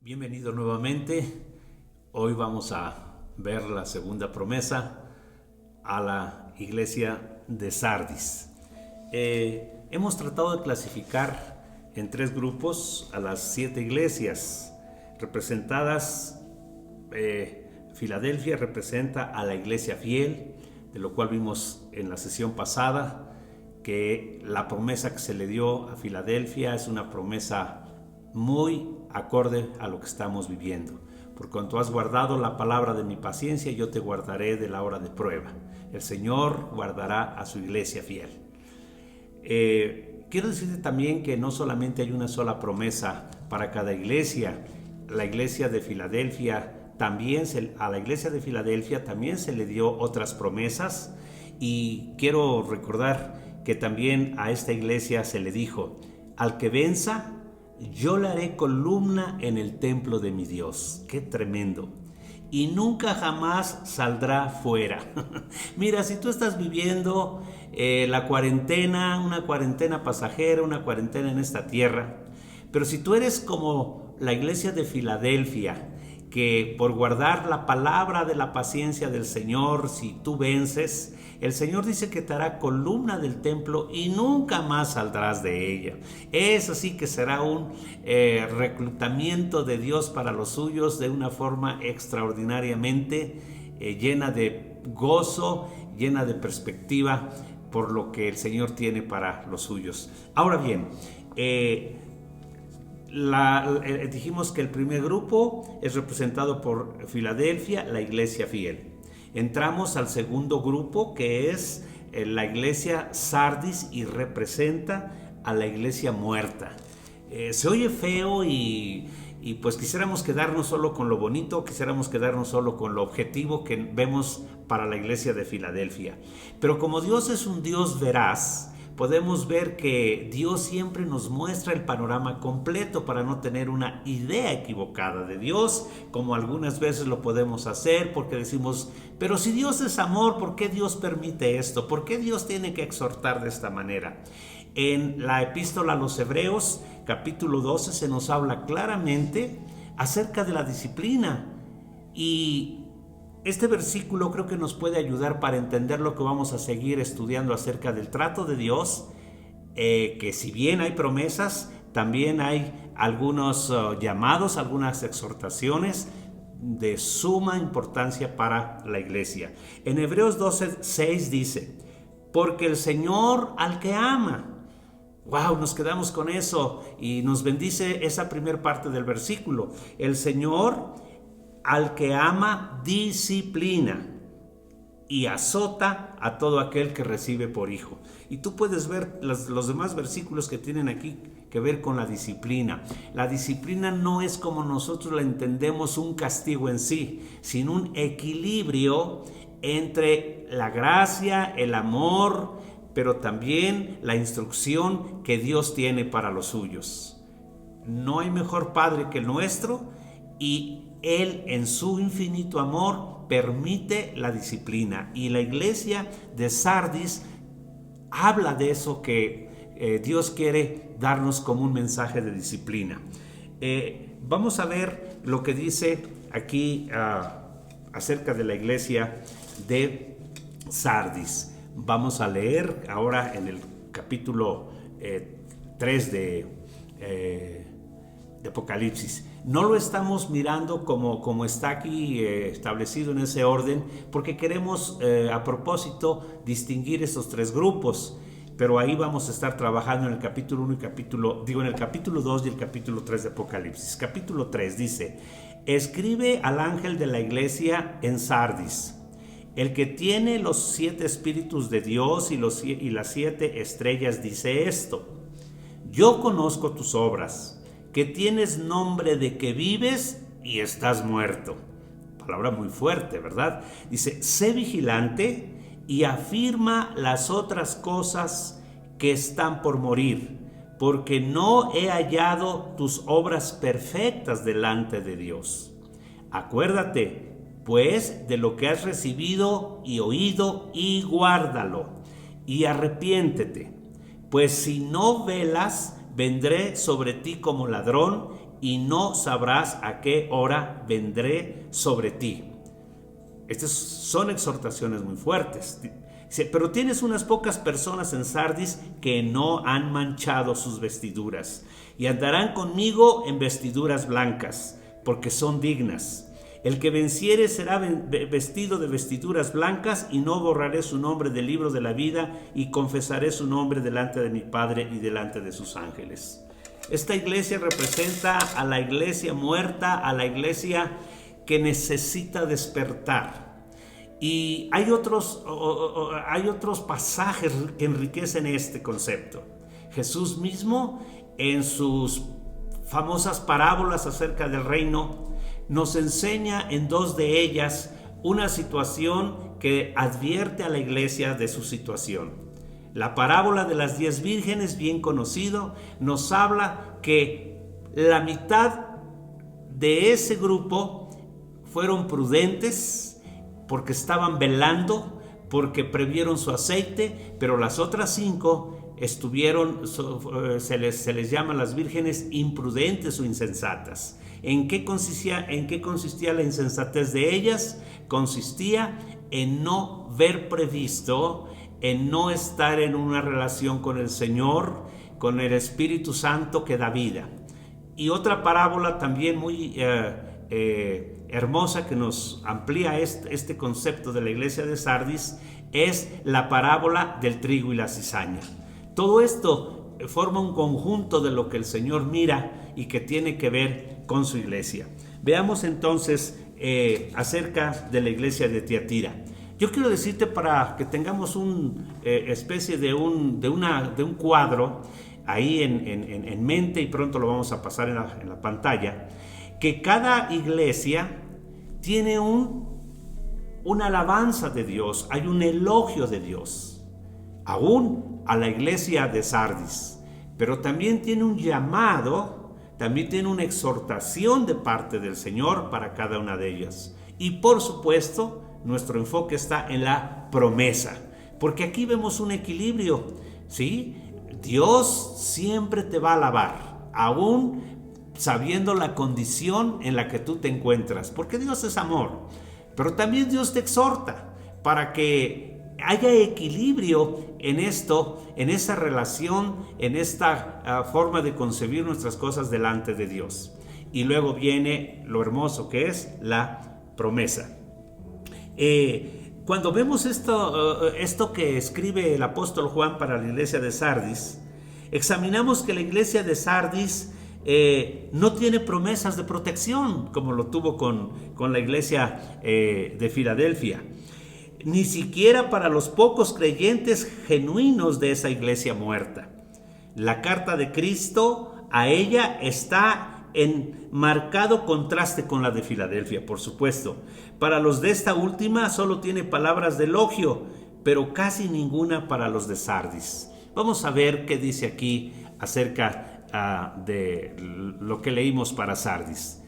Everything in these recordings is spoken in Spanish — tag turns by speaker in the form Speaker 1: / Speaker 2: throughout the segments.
Speaker 1: Bienvenido nuevamente. Hoy vamos a ver la segunda promesa a la iglesia de Sardis. Hemos tratado de clasificar en tres grupos a las 7 iglesias representadas. Filadelfia representa a la iglesia fiel, de lo cual vimos en la sesión pasada que la promesa que se le dio a Filadelfia es una promesa muy acorde a lo que estamos viviendo. Por cuanto has guardado la palabra de mi paciencia, yo te guardaré de la hora de prueba. El Señor guardará a su iglesia fiel. Quiero decirte también que no solamente hay una sola promesa para cada iglesia. La iglesia de Filadelfia a la iglesia de Filadelfia también se le dio otras promesas, y quiero recordar que también a esta iglesia se le dijo: al que venza, yo le haré columna en el templo de mi Dios. ¡Qué tremendo! Y nunca jamás saldrá fuera. Mira, si tú estás viviendo la cuarentena, una cuarentena pasajera, una cuarentena en esta tierra, pero si tú eres como la iglesia de Filadelfia, que por guardar la palabra de la paciencia del Señor, si tú vences, el Señor dice que te hará columna del templo y nunca más saldrás de ella. Eso sí que será un reclutamiento de Dios para los suyos de una forma extraordinariamente llena de gozo, llena de perspectiva por lo que el Señor tiene para los suyos. Ahora bien, dijimos que el primer grupo es representado por Filadelfia, la iglesia fiel. Entramos al segundo grupo, que es la iglesia Sardis, y representa a la iglesia muerta. Se oye feo y pues quisiéramos quedarnos solo con lo bonito, quisiéramos quedarnos solo con lo objetivo que vemos para la iglesia de Filadelfia. Pero como Dios es un Dios veraz, podemos ver que Dios siempre nos muestra el panorama completo para no tener una idea equivocada de Dios, como algunas veces lo podemos hacer, porque decimos: pero si Dios es amor, ¿por qué Dios permite esto? ¿Por qué Dios tiene que exhortar de esta manera? En la epístola a los Hebreos, capítulo 12, se nos habla claramente acerca de la disciplina, y este versículo creo que nos puede ayudar para entender lo que vamos a seguir estudiando acerca del trato de Dios, que si bien hay promesas, también hay algunos llamados, algunas exhortaciones de suma importancia para la iglesia. En Hebreos 12:6 dice: porque el Señor al que ama. Wow, nos quedamos con eso y nos bendice esa primera parte del versículo. El Señor al que ama disciplina y azota a todo aquel que recibe por hijo. Y tú puedes ver los demás versículos que tienen aquí que ver con la disciplina. La disciplina no es, como nosotros la entendemos, un castigo en sí, sino un equilibrio entre la gracia, el amor, pero también la instrucción que Dios tiene para los suyos. No hay mejor Padre que el nuestro, y Él, en su infinito amor, permite la disciplina. Y la iglesia de Sardis habla de eso, que Dios quiere darnos como un mensaje de disciplina. Vamos a ver lo que dice aquí acerca de la iglesia de Sardis. Vamos a leer ahora en el capítulo 3 de Apocalipsis. No lo estamos mirando como está aquí establecido en ese orden, porque queremos a propósito distinguir estos tres grupos, pero ahí vamos a estar trabajando en el capítulo 1 y en el capítulo 2 y el capítulo 3 de Apocalipsis. Capítulo 3 dice: escribe al ángel de la iglesia en Sardis, el que tiene los 7 espíritus de Dios y las 7 estrellas, dice esto: yo conozco tus obras, que tienes nombre de que vives y estás muerto. Palabra muy fuerte, ¿verdad? Dice: sé vigilante y afirma las otras cosas que están por morir, porque no he hallado tus obras perfectas delante de Dios. Acuérdate, pues, de lo que has recibido y oído, y guárdalo, y arrepiéntete, pues si no velas, vendré sobre ti como ladrón, y no sabrás a qué hora vendré sobre ti. Estas son exhortaciones muy fuertes. Dice, pero tienes unas pocas personas en Sardis que no han manchado sus vestiduras y andarán conmigo en vestiduras blancas, porque son dignas. El que venciere será vestido de vestiduras blancas, y no borraré su nombre del libro de la vida, y confesaré su nombre delante de mi Padre y delante de sus ángeles. Esta iglesia representa a la iglesia muerta, a la iglesia que necesita despertar. Y hay otros pasajes que enriquecen este concepto. Jesús mismo, en sus famosas parábolas acerca del reino, nos enseña en dos de ellas una situación que advierte a la iglesia de su situación. La parábola de las 10 vírgenes, bien conocido, nos habla que la mitad de ese grupo fueron prudentes porque estaban velando, porque previeron su aceite, pero las otras 5 se les llama las vírgenes imprudentes o insensatas. ¿En qué consistía la insensatez de ellas? Consistía en no ver previsto, en no estar en una relación con el Señor, con el Espíritu Santo que da vida. Y otra parábola también muy hermosa que nos amplía este concepto de la iglesia de Sardis es la parábola del trigo y la cizaña. Todo esto forma un conjunto de lo que el Señor mira y que tiene que ver con su iglesia. Veamos entonces acerca de la iglesia de Tiatira. Yo quiero decirte, para que tengamos una especie de un cuadro ahí en mente, y pronto lo vamos a pasar en la pantalla, que cada iglesia tiene una alabanza de Dios, hay un elogio de Dios, aún a la iglesia de Sardis, pero también tiene un llamado, también tiene una exhortación de parte del Señor para cada una de ellas. Y por supuesto, nuestro enfoque está en la promesa, porque aquí vemos un equilibrio, ¿sí? Dios siempre te va a alabar, aún sabiendo la condición en la que tú te encuentras, porque Dios es amor, pero también Dios te exhorta para que haya equilibrio en esto, en esa relación, en esta forma de concebir nuestras cosas delante de Dios. Y luego viene lo hermoso que es la promesa. Cuando vemos esto que escribe el apóstol Juan para la iglesia de Sardis, examinamos que la iglesia de Sardis no tiene promesas de protección como lo tuvo con la iglesia de Filadelfia, ni siquiera para los pocos creyentes genuinos de esa iglesia muerta. La carta de Cristo a ella está en marcado contraste con la de Filadelfia, por supuesto. Para los de esta última solo tiene palabras de elogio, pero casi ninguna para los de Sardis. Vamos a ver qué dice aquí acerca de lo que leímos para Sardis.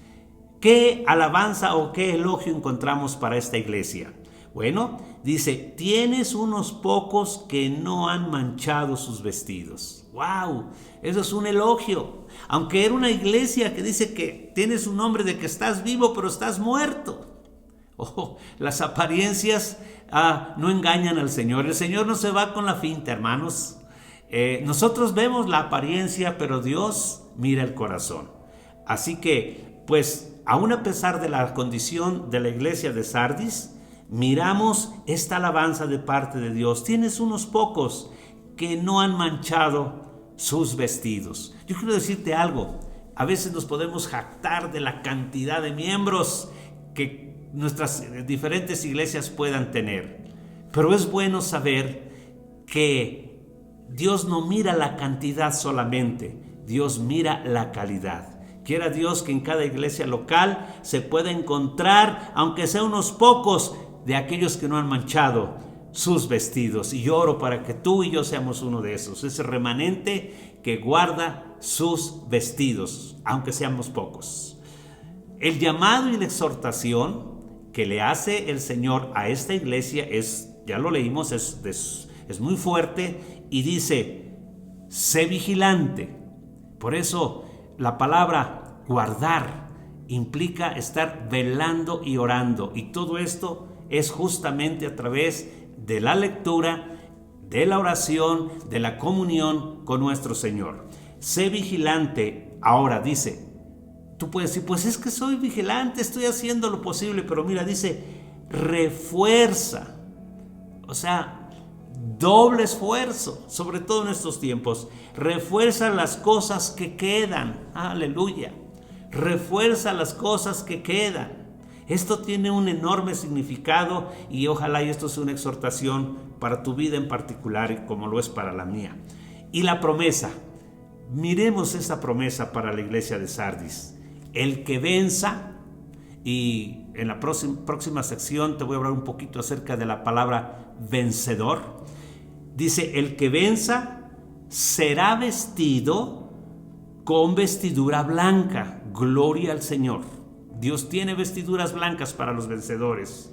Speaker 1: ¿Qué alabanza o qué elogio encontramos para esta iglesia? Bueno, dice, tienes unos pocos que no han manchado sus vestidos. ¡Wow! Eso es un elogio. Aunque era una iglesia que dice que tienes un nombre de que estás vivo, pero estás muerto. Oh, las apariencias no engañan al Señor. El Señor no se va con la finta, hermanos. Nosotros vemos la apariencia, pero Dios mira el corazón. Así que, pues, aún a pesar de la condición de la iglesia de Sardis, miramos esta alabanza de parte de Dios. Tienes unos pocos que no han manchado sus vestidos. Yo quiero decirte algo. A veces nos podemos jactar de la cantidad de miembros que nuestras diferentes iglesias puedan tener. Pero es bueno saber que Dios no mira la cantidad solamente. Dios mira la calidad. Quiera Dios que en cada iglesia local se pueda encontrar, aunque sea unos pocos, de aquellos que no han manchado sus vestidos. Y yo oro para que tú y yo seamos uno de esos, ese remanente que guarda sus vestidos, aunque seamos pocos. El llamado y la exhortación que le hace el Señor a esta iglesia es, ya lo leímos, es muy fuerte, y dice, sé vigilante. Por eso la palabra guardar implica estar velando y orando, y todo esto es justamente a través de la lectura, de la oración, de la comunión con nuestro Señor. Sé vigilante. Ahora dice, tú puedes decir, pues es que soy vigilante, estoy haciendo lo posible, pero mira, dice, refuerza. O sea, doble esfuerzo, sobre todo en estos tiempos. Refuerza las cosas que quedan. Aleluya. Refuerza las cosas que quedan. Esto tiene un enorme significado y ojalá y esto sea una exhortación para tu vida en particular, como lo es para la mía. Y la promesa. Miremos esa promesa para la iglesia de Sardis. El que venza, y en la próxima sección te voy a hablar un poquito acerca de la palabra vencedor. Dice, el que venza será vestido con vestidura blanca. Gloria al Señor. Dios tiene vestiduras blancas para los vencedores.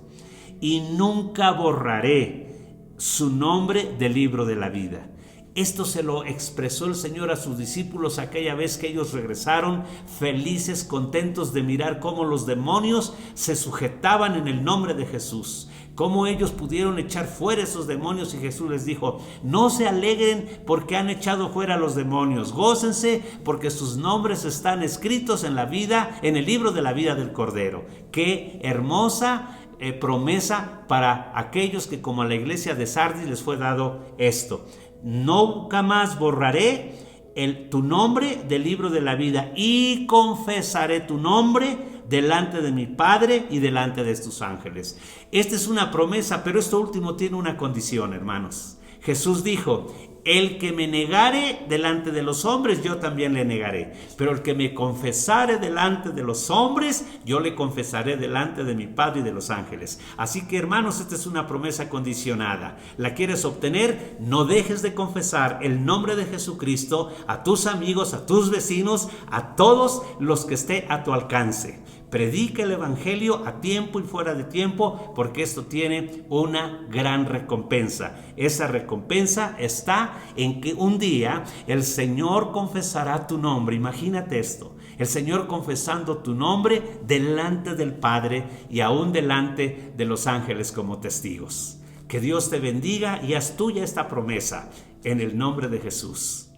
Speaker 1: Y nunca borraré su nombre del libro de la vida. Esto se lo expresó el Señor a sus discípulos aquella vez que ellos regresaron felices, contentos de mirar cómo los demonios se sujetaban en el nombre de Jesús. Cómo ellos pudieron echar fuera esos demonios, y Jesús les dijo, no se alegren porque han echado fuera a los demonios, gócense porque sus nombres están escritos en la vida, en el libro de la vida del Cordero. Qué hermosa promesa para aquellos que, como a la iglesia de Sardis, les fue dado esto. Nunca más borraré tu nombre del libro de la vida, y confesaré tu nombre delante de mi Padre y delante de tus ángeles. Esta es una promesa, pero esto último tiene una condición, hermanos. Jesús dijo, el que me negare delante de los hombres, yo también le negaré. Pero el que me confesare delante de los hombres, yo le confesaré delante de mi Padre y de los ángeles. Así que, hermanos, esta es una promesa condicionada. ¿La quieres obtener? No dejes de confesar el nombre de Jesucristo a tus amigos, a tus vecinos, a todos los que esté a tu alcance. Predica el evangelio a tiempo y fuera de tiempo, porque esto tiene una gran recompensa. Esa recompensa está en que un día el Señor confesará tu nombre. Imagínate esto, el Señor confesando tu nombre delante del Padre y aún delante de los ángeles como testigos. Que Dios te bendiga y haz tuya esta promesa en el nombre de Jesús.